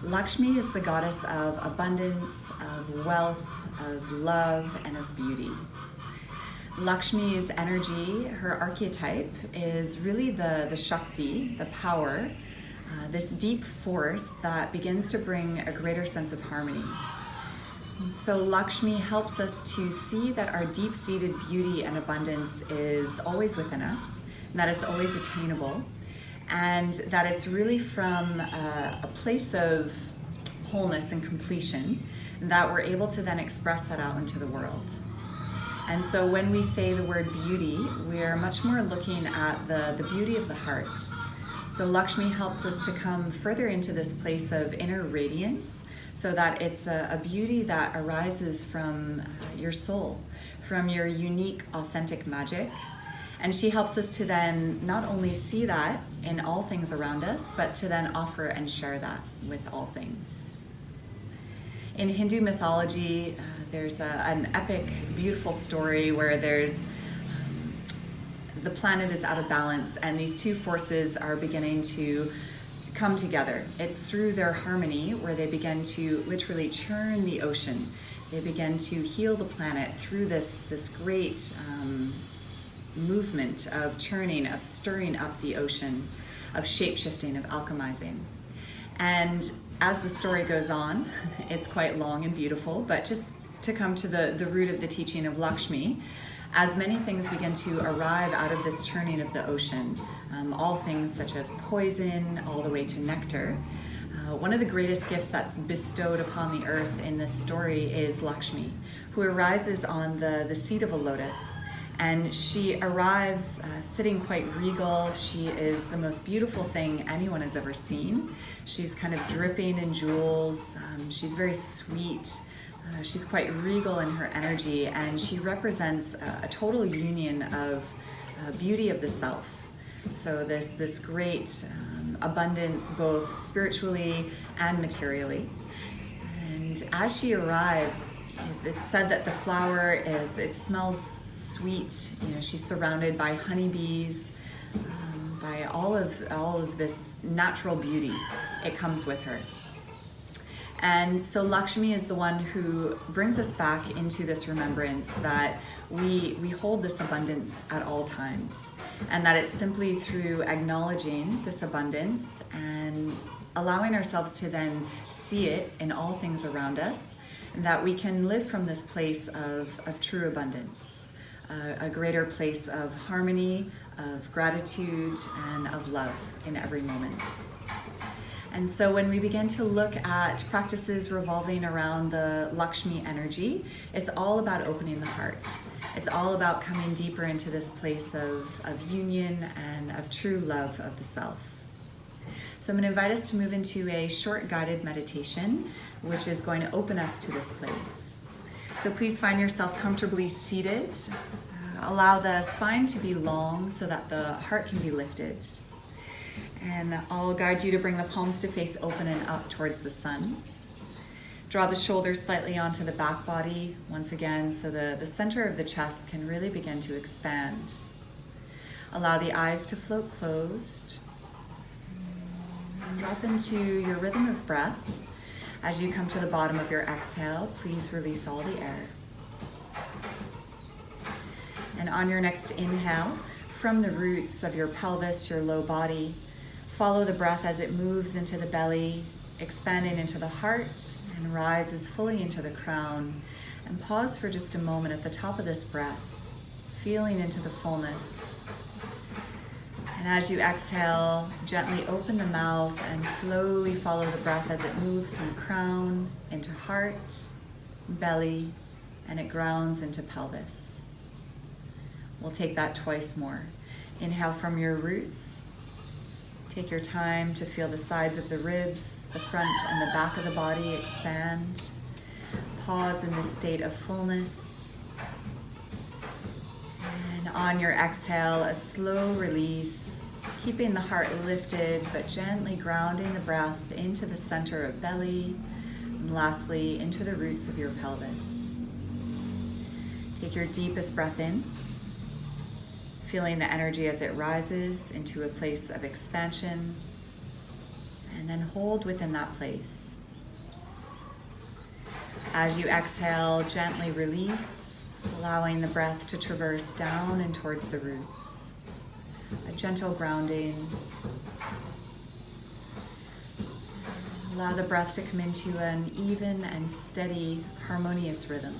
Lakshmi is the goddess of abundance, of wealth, of love, and of beauty. Lakshmi's energy, her archetype, is really the Shakti, the power, this deep force that begins to bring a greater sense of harmony. And so Lakshmi helps us to see that our deep-seated beauty and abundance is always within us, and that it's always attainable, and that it's really from a place of wholeness and completion that we're able to then express that out into the world. And so when we say the word beauty, we are much more looking at the beauty of the heart. So Lakshmi helps us to come further into this place of inner radiance, so that it's a beauty that arises from your soul, from your unique, authentic magic. And she helps us to then not only see that in all things around us, but to then offer and share that with all things. In Hindu mythology, there's an epic, beautiful story where the planet is out of balance and these two forces are beginning to come together. It's through their harmony where they begin to literally churn the ocean. They begin to heal the planet through this great movement of churning, of stirring up the ocean, of shape-shifting, of alchemizing. And as the story goes on, it's quite long and beautiful, but just to come to the root of the teaching of Lakshmi, as many things begin to arrive out of this churning of the ocean, all things such as poison, all the way to nectar. One of the greatest gifts that's bestowed upon the earth in this story is Lakshmi, who arises on the seat of a lotus. And she arrives sitting quite regal. She is the most beautiful thing anyone has ever seen. She's kind of dripping in jewels. She's very sweet. She's quite regal in her energy, and she represents a total union of beauty of the self. So this great abundance, both spiritually and materially. And as she arrives, it's said that the flower it smells sweet. You know, she's surrounded by honeybees, by all of this natural beauty. It comes with her. And so Lakshmi is the one who brings us back into this remembrance that we hold this abundance at all times, and that it's simply through acknowledging this abundance and allowing ourselves to then see it in all things around us, that we can live from this place of true abundance, a greater place of harmony, of gratitude, and of love in every moment. And so when we begin to look at practices revolving around the Lakshmi energy, it's all about opening the heart. It's all about coming deeper into this place of union and of true love of the self. So I'm going to invite us to move into a short guided meditation, which is going to open us to this place. So please find yourself comfortably seated. Allow the spine to be long so that the heart can be lifted. And I'll guide you to bring the palms to face open and up towards the sun. Draw the shoulders slightly onto the back body once again, so the center of the chest can really begin to expand. Allow the eyes to float closed. Drop into your rhythm of breath. As you come to the bottom of your exhale, please release all the air. And on your next inhale, from the roots of your pelvis, your low body, follow the breath as it moves into the belly, expanding into the heart, and rises fully into the crown. And pause for just a moment at the top of this breath, feeling into the fullness. And as you exhale, gently open the mouth and slowly follow the breath as it moves from crown into heart, belly, and it grounds into pelvis. We'll take that twice more. Inhale from your roots. Take your time to feel the sides of the ribs, the front and the back of the body expand. Pause in this state of fullness. And on your exhale, a slow release, keeping the heart lifted, but gently grounding the breath into the center of belly, and lastly, into the roots of your pelvis. Take your deepest breath in, feeling the energy as it rises into a place of expansion. And then hold within that place. As you exhale, gently release, allowing the breath to traverse down and towards the roots. A gentle grounding. Allow the breath to come into an even and steady, harmonious rhythm.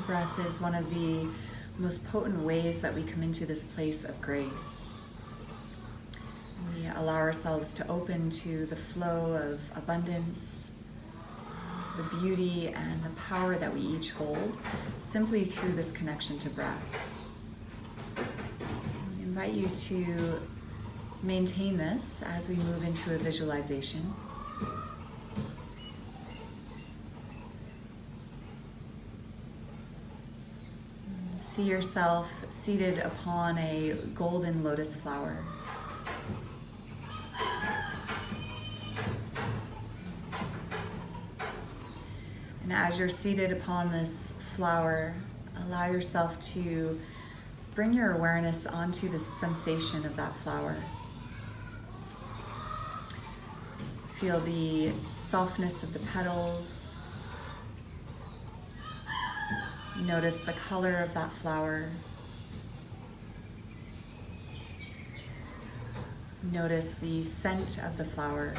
Breath is one of the most potent ways that we come into this place of grace. We allow ourselves to open to the flow of abundance, the beauty and the power that we each hold simply through this connection to breath. I invite you to maintain this as we move into a visualization. See yourself seated upon a golden lotus flower. And as you're seated upon this flower, allow yourself to bring your awareness onto the sensation of that flower. Feel the softness of the petals. Notice the color of that flower. Notice the scent of the flower.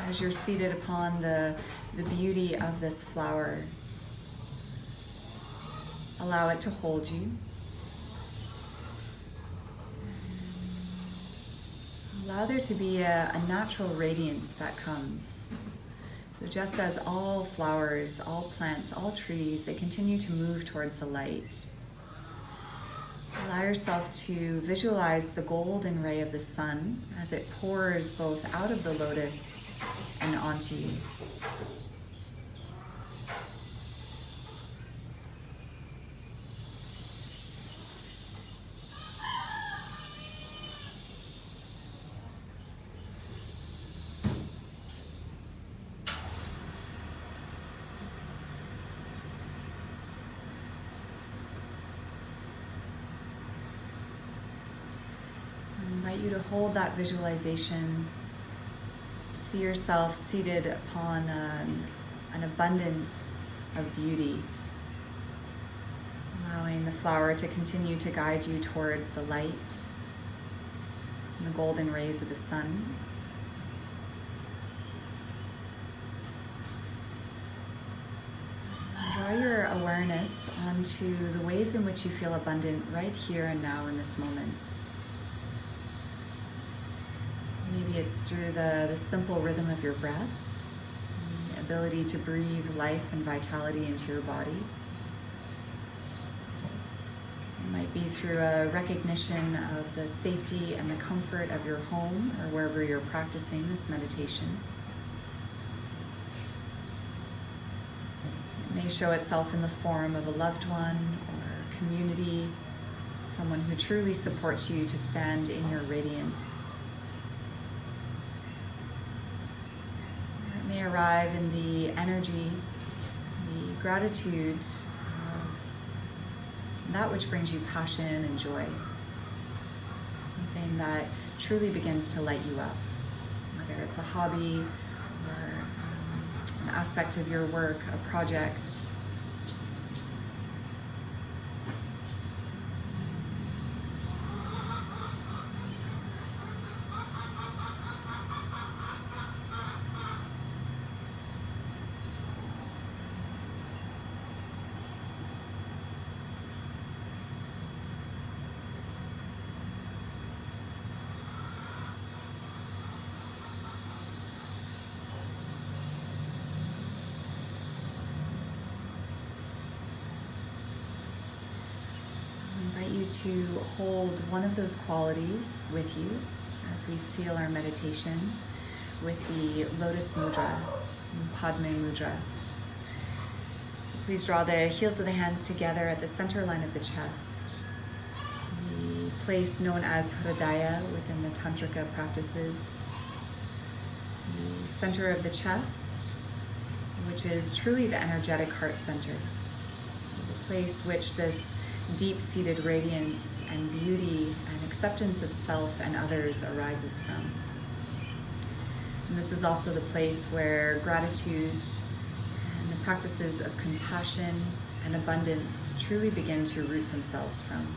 As you're seated upon the beauty of this flower, allow it to hold you. Allow there to be a natural radiance that comes. So just as all flowers, all plants, all trees, they continue to move towards the light. Allow yourself to visualize the golden ray of the sun as it pours both out of the lotus and onto you. I invite you to hold that visualization. See yourself seated upon an abundance of beauty, allowing the flower to continue to guide you towards the light and the golden rays of the sun. Draw your awareness onto the ways in which you feel abundant right here and now in this moment. Maybe it's through the simple rhythm of your breath, the ability to breathe life and vitality into your body. It might be through a recognition of the safety and the comfort of your home or wherever you're practicing this meditation. It may show itself in the form of a loved one or community, someone who truly supports you to stand in your radiance. May arrive in the energy, the gratitude of that which brings you passion and joy. Something that truly begins to light you up, whether it's a hobby or an aspect of your work, a project. to hold one of those qualities with you as we seal our meditation with the Lotus Mudra, Padme Mudra. So please draw the heels of the hands together at the center line of the chest. The place known as Hridaya within the Tantrika practices. The center of the chest, which is truly the energetic heart center. So the place which this deep-seated radiance and beauty and acceptance of self and others arises from. And this is also the place where gratitude and the practices of compassion and abundance truly begin to root themselves from.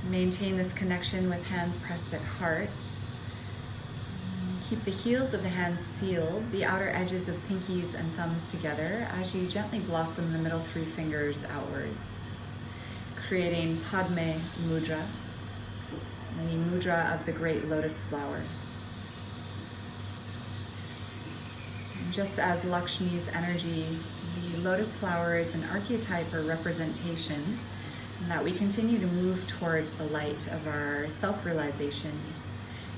Maintain this connection with hands pressed at heart. Keep the heels of the hands sealed, the outer edges of pinkies and thumbs together as you gently blossom the middle three fingers outwards, creating Padme Mudra, the mudra of the great lotus flower. And just as Lakshmi's energy, the lotus flower is an archetype or representation, and that we continue to move towards the light of our self-realization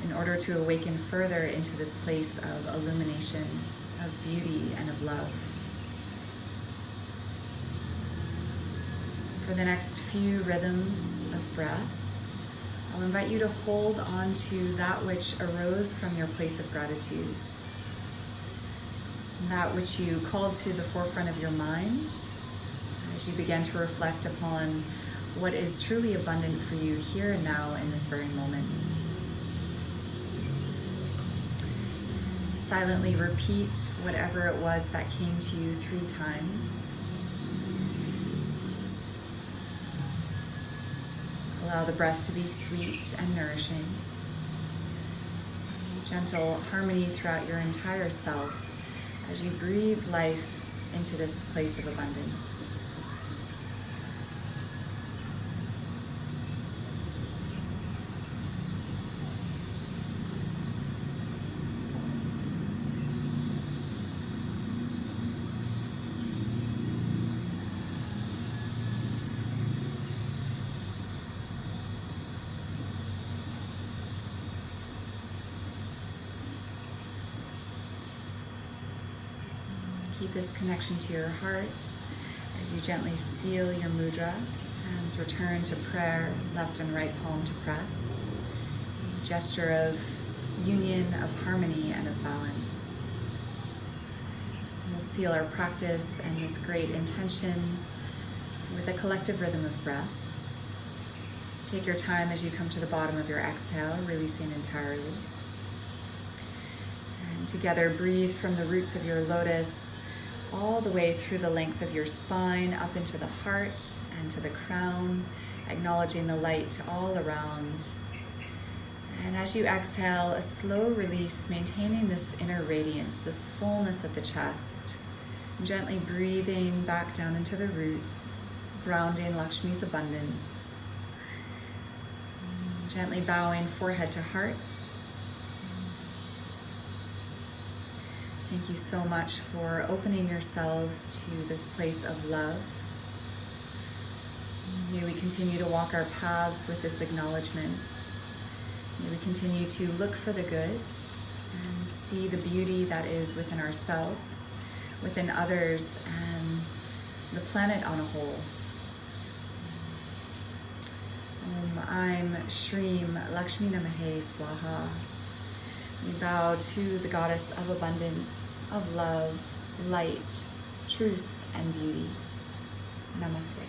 in order to awaken further into this place of illumination, of beauty, and of love. For the next few rhythms of breath, I'll invite you to hold on to that which arose from your place of gratitude, that which you called to the forefront of your mind as you began to reflect upon what is truly abundant for you here and now in this very moment. Silently repeat whatever it was that came to you 3 times. Allow the breath to be sweet and nourishing. Gentle harmony throughout your entire self as you breathe life into this place of abundance. Keep this connection to your heart as you gently seal your mudra. Hands return to prayer, left and right palm to press. A gesture of union, of harmony, and of balance. We'll seal our practice and this great intention with a collective rhythm of breath. Take your time as you come to the bottom of your exhale, releasing entirely. And together, breathe from the roots of your lotus all the way through the length of your spine, up into the heart and to the crown, acknowledging the light all around. And as you exhale, a slow release, maintaining this inner radiance, this fullness of the chest. Gently breathing back down into the roots, grounding Lakshmi's abundance. Gently bowing forehead to heart. Thank you so much for opening yourselves to this place of love. May we continue to walk our paths with this acknowledgement. May we continue to look for the good and see the beauty that is within ourselves, within others, and the planet on a whole. I'm Shreem Lakshmi Namahe Swaha. We bow to the goddess of abundance, of love, light, truth, and beauty. Namaste.